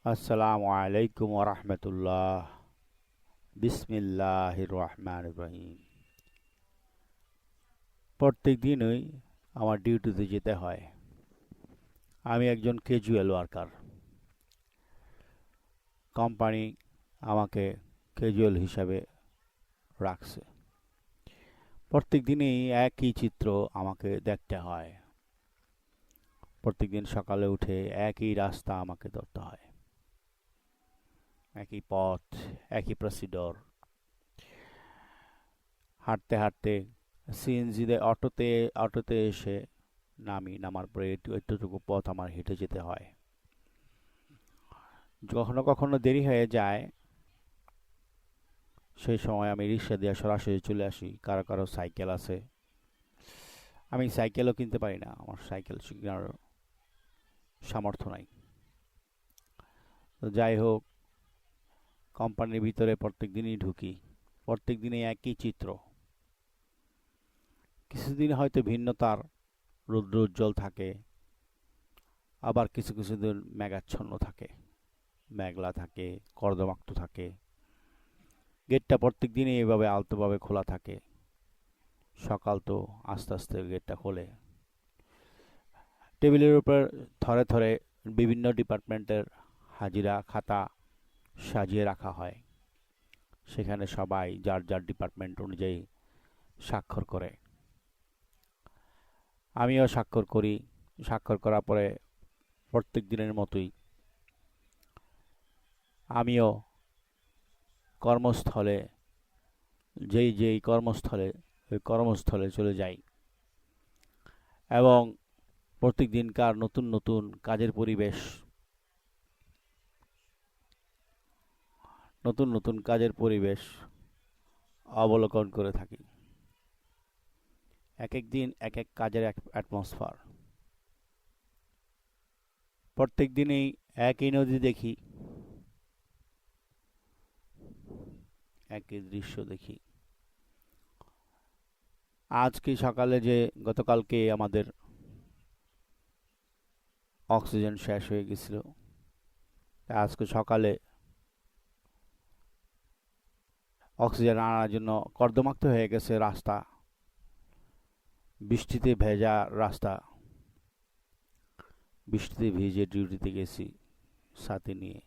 আসসালামু আলাইকুম ওরহমতুল্লাহ। বিসমিল্লাহির রহমানির রহিম। প্রত্যেক দিনই আমার ডিউটিতে যেতে হয়। আমি একজন ক্যাজুয়াল ওয়ার্কার। কোম্পানি আমাকে ক্যাজুয়াল হিসাবে রাখছে। প্রত্যেক দিনই একই চিত্র আমাকে দেখতে হয়। প্রত্যেক দিন সকালে উঠে একই রাস্তা আমাকে ধরতে হয়, একই পথ, একই প্রসিডর। হাঁটতে হাঁটতে সিএনজিতে অটোতে এসে নামার পরে একটুটুকু পথ আমার হেঁটে যেতে হয়। কখনো কখনো দেরি হয়ে যায়, সেই সময় আমি রিক্সা দিয়ে সরাসরি চলে আসি। কারো কারো সাইকেল আছে, আমি সাইকেলও কিনতে পারি না, আমার সাইকেল কেনার সামর্থ্য নাই। তো যাই হোক, কোম্পানির ভিতরে প্রত্যেক দিনই ঢুকি। প্রত্যেক দিনই একই চিত্র। কিছুদিন হয়তো ভিন্নতার, রৌদ্র উজ্জ্বল থাকে, আবার কিছু কিছু দিন মেঘাচ্ছন্ন থাকে, মেঘলা থাকে, কর্দমাক্ত থাকে। গেটটা প্রত্যেক দিনই এভাবে আলতোভাবে খোলা থাকে। সকাল তো আস্তে আস্তে গেটটা খোলে। টেবিলের উপর থরে থরে বিভিন্ন ডিপার্টমেন্টের হাজিরা খাতা সাজিয়ে রাখা হয়। সেখানে সবাই যার যার ডিপার্টমেন্ট অনুযায়ী স্বাক্ষর করে। আমিও স্বাক্ষর করি। স্বাক্ষর করার পরে প্রত্যেক দিনের মতোই আমিও কর্মস্থলে, যেই যেই কর্মস্থলে, ওই কর্মস্থলে চলে যাই এবং প্রত্যেক দিনকার নতুন নতুন কাজের পরিবেশ, নতুন নতুন কাজের পরিবেশ অবলোকন করে থাকি। এক এক দিন এক এক কাজের অ্যাটমসফার। প্রত্যেক দিনেই একই নদী দেখি, একই দৃশ্য দেখি। আজকে সকালে যে গতকালকে আমাদের অক্সিজেন শেষ হয়ে গেছিল, আজকে সকালে অক্সিজেন আনার জন্য কর্দমাক্ত হয়ে গেছে রাস্তা, বৃষ্টিতে ভেজা রাস্তা। বৃষ্টিতে ভিজে ডিউটিতে গেছি সাথে নিয়ে,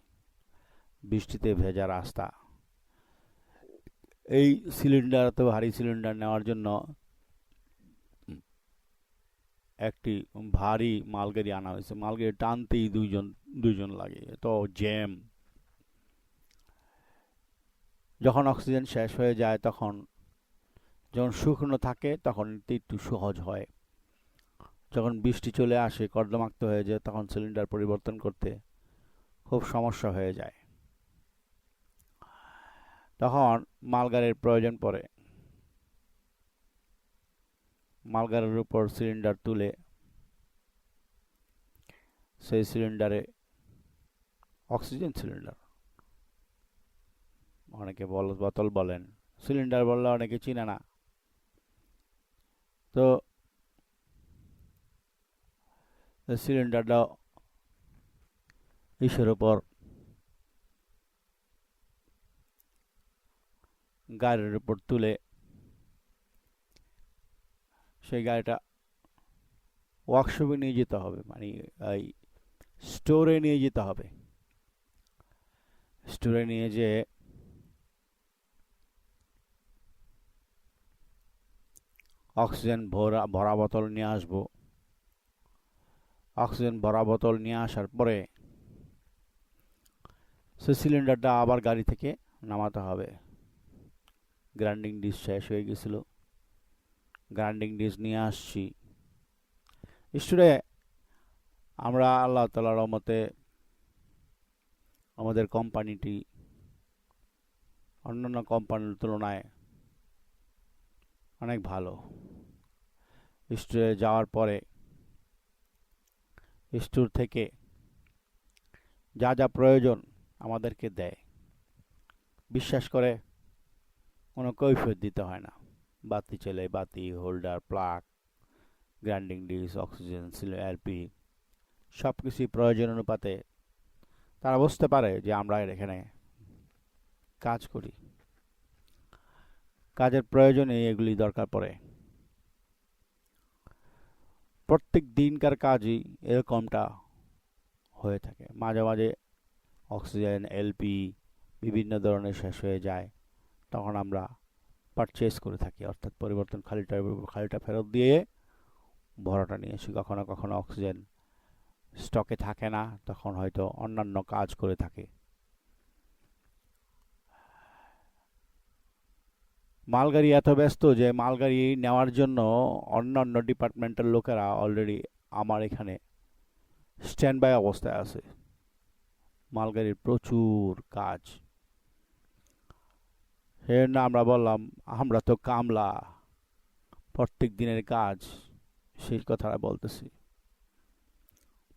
বৃষ্টিতে ভেজা রাস্তা। এই সিলিন্ডার, এত ভারী সিলিন্ডার নেওয়ার জন্য একটি ভারী মালগাড়ি আনা হয়েছে। মালগাড়ি টানতেই দুইজন লাগে, তো জ্যাম। যখন অক্সিজেন শেষ হয়ে যায়, তখন যখন শুকনো থাকে তখন একটু সহজ হয়। যখন বৃষ্টি চলে আসে, কর্দমাক্ত হয়ে যায়, তখন সিলিন্ডার পরিবর্তন করতে খুব সমস্যা হয়ে যায়। তখন মালগাড়ির প্রয়োজন পড়ে। মালগাড়ির উপর সিলিন্ডার তুলে সেই সিলিন্ডারে, অক্সিজেন সিলিন্ডার, অনেকে বোতল বলেন, সিলিন্ডার বললে অনেকে চিনে না। তো সিলিন্ডারটা ইসের উপর, গাড়ির উপর তুলে সেই গাড়িটা ওয়ার্কশপে নিয়ে যেতে হবে, মানে এই স্টোরে নিয়ে যেতে হবে। স্টোরে নিয়ে যেয়ে অক্সিজেন ভরা বোতল নিয়ে আসবো। অক্সিজেন ভরা বোতল নিয়ে আসার পরে সে সিলিন্ডারটা আবার গাড়ি থেকে নামাতে হবে। গ্রাইন্ডিং ডিশ শেষ হয়ে গেছিল, গ্রাইন্ডিং ডিশ নিয়ে আসছি। স্টোরে আমরা আল্লাহ তাআলার রহমতে আমাদের কোম্পানিটি অন্যান্য কোম্পানির তুলনায় অনেক ভালো। স্টোরে যাওয়ার পরে স্টোর থেকে যা যা প্রয়োজন আমাদেরকে দেয়। বিশ্বাস করে কোনো কৈফিয়ত দিতে হয় না। বাতি চাইলে বাতি, holder, plug, grinding dish, oxygen, LP, সব কিছুই প্রয়োজন অনুপাতে তারা বুঝতে পারে যে আমরা এখানে কাজ করি, কাজের প্রয়োজনে এগুলি দরকার পড়ে। প্রত্যেক দিনকার কাজই এরকমটা হয়ে থাকে। মাঝে মাঝে অক্সিজেন, এলপি বিভিন্ন ধরনের শেষ হয়ে যায়, তখন আমরা পারচেজ করে থাকি, অর্থাৎ পরিবর্তন খালিটা ফেরত দিয়ে ভরাটা নিয়ে আসি। কখনো কখনো অক্সিজেন স্টকে থাকে না, তখন হয়তো অন্যান্য কাজ করে থাকে। মালগাড়ি এত ব্যস্ত যে মালগাড়ি নেওয়ার জন্য অন্যান্য ডিপার্টমেন্টের লোকেরা অলরেডি আমার এখানে স্ট্যান্ড বাই অবস্থায় আছে। মালগাড়ির প্রচুর কাজ, সেজন্য আমরা বললাম আমরা তো কামলা, প্রত্যেক দিনের কাজ সেই কথাটা বলতেছি।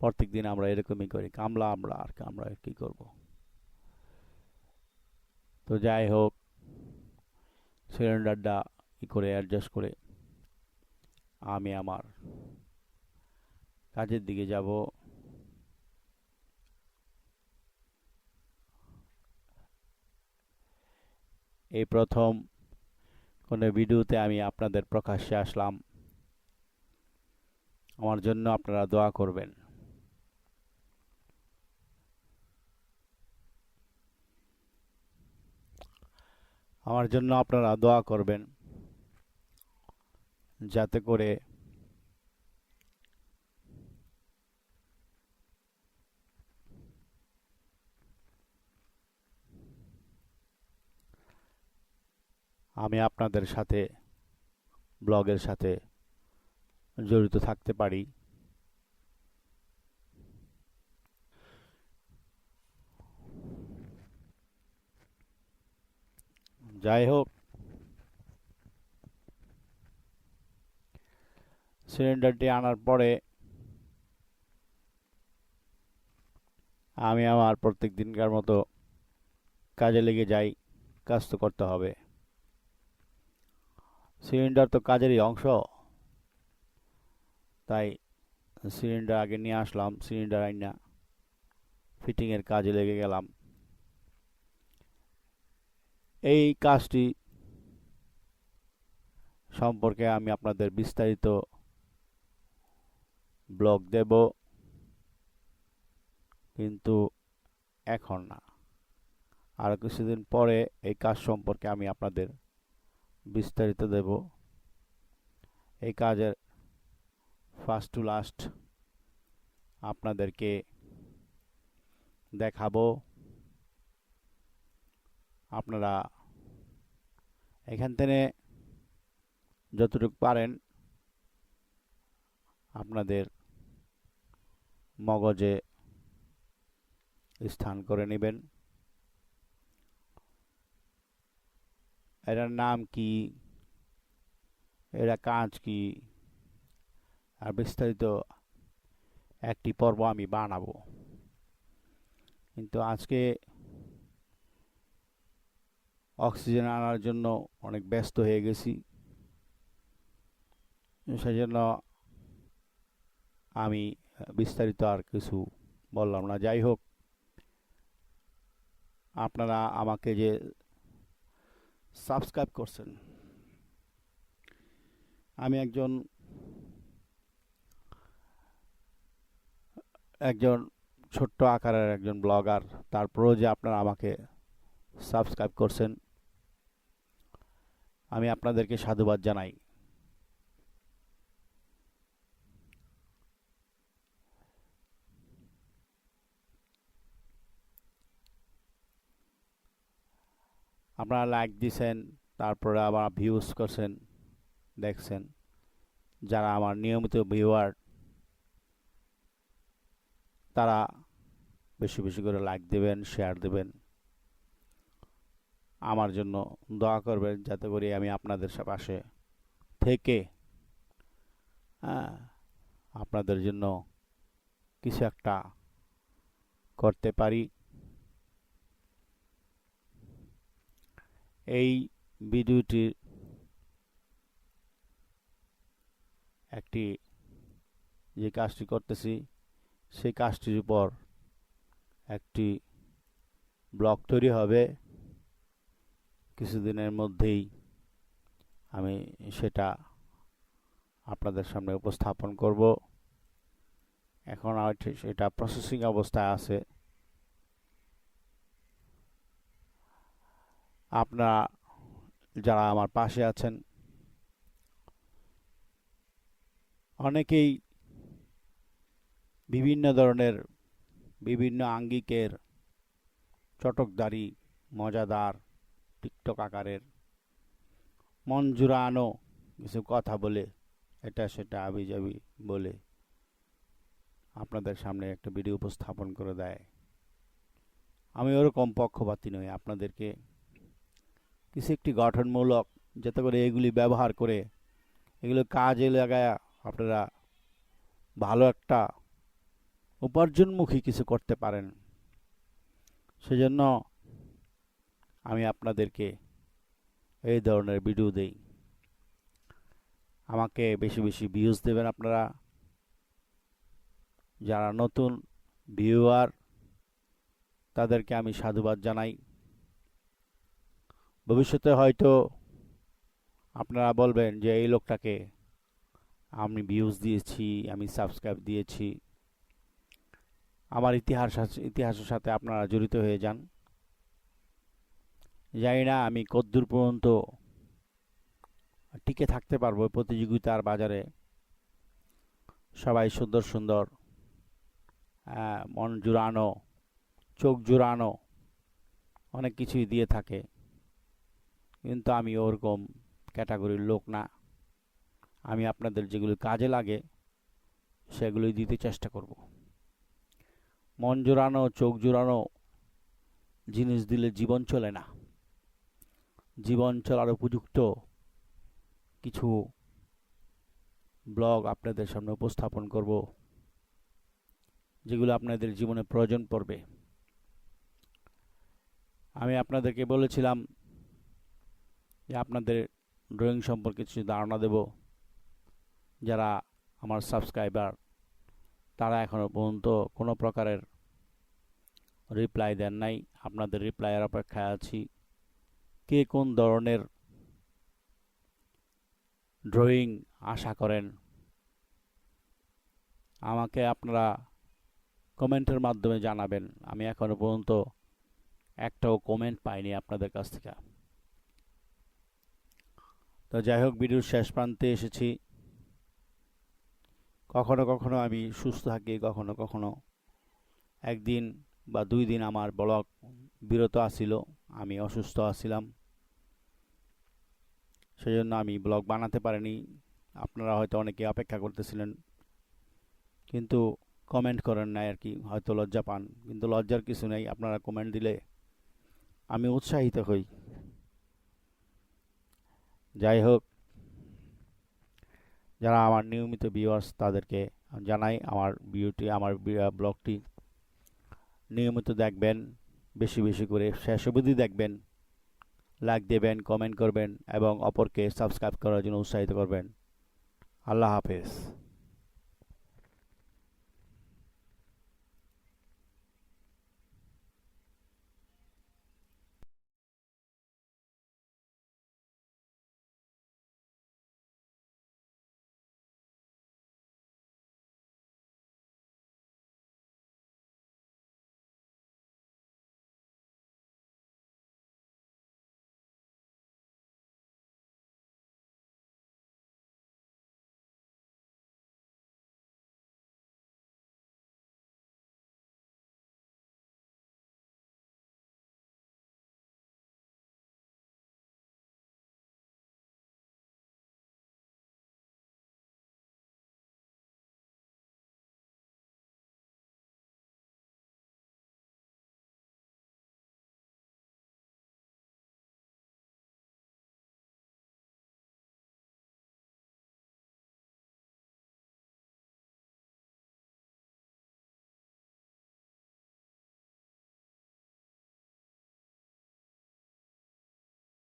প্রত্যেক দিন আমরা এরকমই করি, কামলা আমরা, আর আমরা কি করব। তো যাই হোক, সিলিন্ডারটা ই করে অ্যাডজাস্ট করে আমি আমার কাজের দিকে যাব। এই প্রথম কোনো ভিডিওতে আমি আপনাদের প্রকাশ্যে আসলাম। আমার জন্য আপনারা দোয়া করবেন। আমার জন্য আপনারা দোয়া করবেন যাতে করে আমি আপনাদের সাথে, ব্লগের সাথে জড়িত থাকতে পারি। যাই হোক, সিলিন্ডারটি আনার পরে আমি আমার প্রত্যেক দিনকার মতো কাজে লেগে যাই। কাজ তো করতে হবে, সিলিন্ডার তো কাজেরই অংশ। তাই সিলিন্ডার আগে নিয়ে আসলাম, সিলিন্ডার আইনা ফিটিংয়ের কাজে লেগে গেলাম। এই কাজটি সম্পর্কে আমি আপনাদের বিস্তারিত ব্লগ দেব, কিন্তু এখন না, আরও কিছুদিন পরে এই কাজ সম্পর্কে আমি আপনাদের বিস্তারিত দেব। এই কাজের ফার্স্ট টু লাস্ট আপনাদেরকে দেখাবো। আপনারা এখান থেকে যতটুকু পারেন আপনাদের মগজে স্থান করে নেবেন। এটার নাম কি, এরা কাজ কি, আর বিস্তারিত একটি পর্ব আমি বানাবো। কিন্তু আজকে অক্সিজেন আনার জন্য অনেক ব্যস্ত হয়ে গেছি, সেজন্য আমি বিস্তারিত আর কিছু বললাম না। যাই হোক, আপনারা আমাকে যে সাবস্ক্রাইব করছেন, আমি একজন একজন ছোট্ট আকারের একজন ব্লগার, তারপরেও যে আপনারা আমাকে সাবস্ক্রাইব করছেন, আমি আপনাদেরকে সাধুবাদ জানাই। আপনারা লাইক দিছেন, তারপরে আবার ভিউজ করছেন, দেখছেন। যারা আমার নিয়মিত ভিউয়ার, তারা বেশি বেশি করে লাইক দেবেন, শেয়ার দেবেন, আমার জন্য দোয়া করবেন যাতে করে আমি আপনাদের পাশে থেকে আপনাদের জন্য কিছু একটা করতে পারি। এই ভিডিওটির একটি যে কাজটি করতেছি সেই কাজটির উপর একটি ব্লগ তৈরি হবে কিছুদিনের মধ্যেই। আমি সেটা আপনাদের সামনে উপস্থাপন করব। এখন সেটা প্রসেসিং অবস্থায় আছে। আপনারা যারা আমার পাশে আছেন, অনেকেই বিভিন্ন ধরনের বিভিন্ন আঙ্গিকের চটকদারি মজাদার টিকটক আকারের মন জুড়ানো কিছু কথা বলে এটা সেটা আবিজাবি বলে আপনাদের সামনে একটা ভিডিও উপস্থাপন করে দেয়। আমি ওরকম পক্ষপাতী নই। আপনাদেরকে কিছু একটি গঠনমূলক, যাতে করে এগুলি ব্যবহার করে এগুলো কাজে লাগায় আপনারা ভালো একটা উপার্জনমুখী কিছু করতে পারেন, সেজন্য আমি আপনাদেরকে এই ধরনের ভিডিও দেই। আমাকে বেশি বেশি ভিউজ দেবেন আপনারা। যারা নতুন ভিউয়ার তাদেরকে আমি সাধুবাদ জানাই। ভবিষ্যতে হয়তো আপনারা বলবেন যে এই লোকটাকে আমি ভিউজ দিয়েছি, আমি সাবস্ক্রাইব দিয়েছি। আমার ইতিহাসের সাথে আপনারা জড়িত হয়ে যান। জানি না আমি কতদূর পর্যন্ত টিকে থাকতে পারবো প্রতিযোগিতার বাজারে। সবাই সুন্দর সুন্দর মন জুড়ানো, চোখ জুড়ানো অনেক কিছুই দিয়ে থাকে, কিন্তু আমি ওরকম ক্যাটাগরির লোক না। আমি আপনাদের যেগুলো কাজে লাগে সেগুলোই দিতে চেষ্টা করব। মন জোড়ানো, চোখ জোড়ানো জিনিস দিলে জীবন চলে না। জীবন চলার উপযুক্ত কিছু ব্লগ আপনাদের সামনে উপস্থাপন করব, যেগুলো আপনাদের জীবনে প্রয়োজন পড়বে। আমি আপনাদেরকে বলেছিলাম যে আপনাদের ড্রয়িং সম্পর্কে কিছু ধারণা দেব। যারা আমার সাবস্ক্রাইবার তারা এখনও পর্যন্ত কোনো প্রকারের রিপ্লাই দেন নাই। আপনাদের রিপ্লাইয়ের অপেক্ষায় আছি। কে কোন ধরনের ড্রয়িং আশা করেন আমাকে আপনারা কমেন্টের মাধ্যমে জানাবেন। আমি এখনও পর্যন্ত একটাও কমেন্ট পাইনি আপনাদের কাছ থেকে। তো যাই হোক, ভিডিওর শেষ প্রান্তে এসেছি। কখনো কখনো আমি সুস্থ থাকি, কখনো কখনো একদিন বা 2 দিন আমার ব্লগ বিরত আছিল। আমি অসুস্থ আছিলাম, সেজন্য আমি ব্লগ বানাতে পারিনি। আপনারা হয়তো অনেকে অপেক্ষা করতেছিলেন, কিন্তু কমেন্ট করেন নাই আর কি, হয়তো লজ্জা পান। কিন্তু লজ্জার কিছু নেই, আপনারা কমেন্ট দিলে আমি উৎসাহিত হই। যাই হোক, যারা আমার নিয়মিত ভিউয়ার্স তাদেরকে জানাই আমার ব্লগটি নিয়মিত দেখবেন, বেশি বেশি করে শেষ অবধি দেখবেন, লাইক দেবেন, কমেন্ট করবেন এবং অপরকে সাবস্ক্রাইব করার জন্য উৎসাহিত করবেন। আল্লাহ হাফেজ।